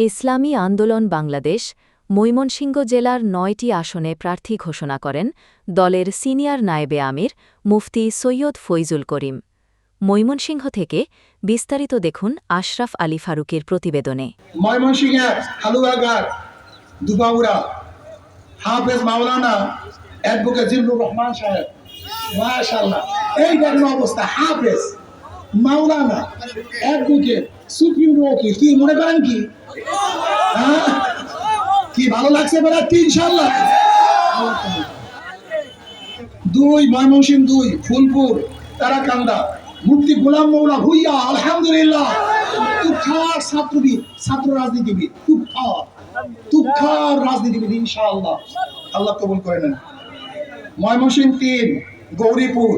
ইসলামী আন্দোলন বাংলাদেশ ময়মনসিংহ জেলার ৯টি আসনে প্রার্থী ঘোষণা করেন দলের সিনিয়র নায়েবে আমির মুফতি সৈয়দ ফৈজুল করিম। ময়মনসিংহ থেকে বিস্তারিত দেখুন আশরাফ আলী ফারুকের প্রতিবেদনে। ময়মনসিংহ হালুয়াঘাট দুবাউড়া হাফেজ মাওলানা অ্যাডভোকেট জিল্লুর রহমান সাহেব, মাশাআল্লাহ। এই দেখুন অবস্থা, হাফেজ মাওলানা অ্যাডভোকেট সুপ্রিম ওকিল, কি মনে করেন কি কি ভালো লাগছে বেড়াতে ইনশাআল্লাহ। দুই ময়মনসিংহ, দুই ফুলপুর তারাকান্দা মুফতি গোলাম মৌলা ভুইয়া, আলহামদুলিল্লাহ। তুখার ছাত্রবিদ, ছাত্র রাজনীতিবিদ, তুখার রাজনীতিবিদ ইনশাআল্লাহ, আল্লাহ কবুল করে নেন। ময়মনসিংহ তিন গৌরীপুর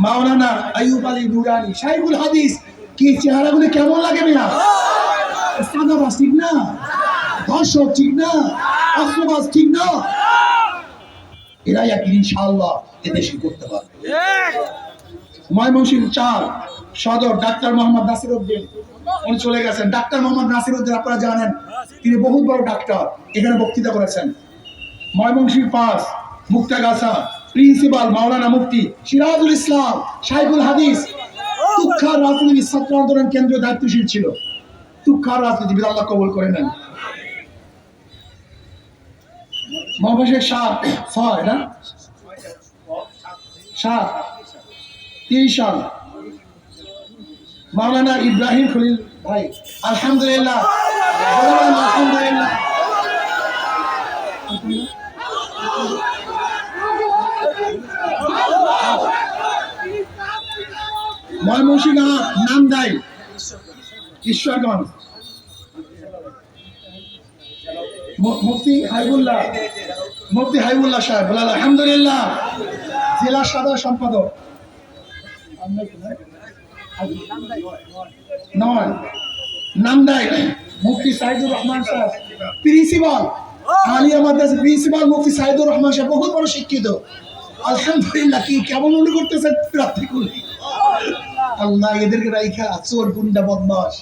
মাওলানা আইয়ুব আলী নুরানি শাইখুল হাদিস। কি চেহারাগুলি কেমন লাগে মিয়া? সাদাবাজ ঠিক না, ধর্ষক ঠিক না, অস্ত্রবাজ ঠিক না, এরাই একদিন ইনশাআল্লাহ এদেশে করতে পারবে। ময়মনসিংহ চার সদর ডাক্তার মোহাম্মদ নাসির উদ্দিন, উনি চলে গেছেন। ডাক্তার মোহাম্মদ নাসির উদ্দিন আপনারা জানেন, তিনি বহুত বড় ডাক্তার, এখানে বক্তৃতা করেছেন। ময়মনসিংহ পাঁচ মুক্তাগাছা প্রিন্সিপাল মাওলানা মুফতি সিরাজুল ইসলাম শাইখুল হাদিস, তুখার রাজনীতি, ছাত্র আন্দোলন কেন্দ্রীয় দায়িত্বশীল ছিল, তুখার রাজনীতিবিদ, আল্লাহ কবুল করে নেন। ময়মনসিংহ সাত ছয় না সাত 30 সাল মাওলানা ইব্রাহিম খলিল ভাই, আলহামদুলিল্লাহ, আলহামদুলিল্লাহ। ময়মনসিংহ নামদাই ঈশ্বরগঞ্জ মুফতি হাইবুল্লাহ সাহেব, আলহামদুলিল্লাহ, জেলা সাধারণ সম্পাদক। নয় নামদাই মুফতি সাইদুর রহমান সাহেব, প্রিন্সিপাল আলিয়া মাদ্রাসা প্রিন্সিপাল মুফতি সাইদুর রহমান সাহেব, বহুত বড় শিক্ষিত, আলহামদুলিল্লাহ। কি কেমন মনে করতেছেন প্রার্থীগুলি? আল্লাহ এদেরকে রাইখা চোর, গুন্ডা, বদমাশ,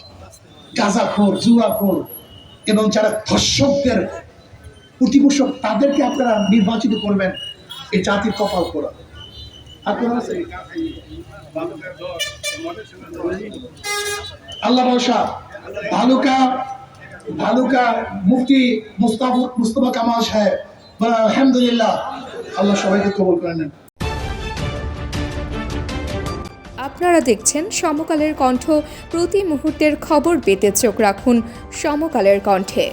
গাঁজাখোর, জুয়াখোর এবং যারা ধর্ষকদের প্রতিপোষক, তাদেরকে আপনারা নির্বাচিত করবেন, এই জাতির কপাল পোড়া। আল্লাহ ভরসা। ভালুকা মুফতি মুস্তফা কামাল সাহেব, আলহামদুলিল্লাহ, আল্লাহ সবাইকে কবুল করে নেন। আপনারা দেখছেন সমকালের কণ্ঠ। প্রতি মুহূর্তের খবর পেতে চোখ রাখুন সমকালের কণ্ঠে।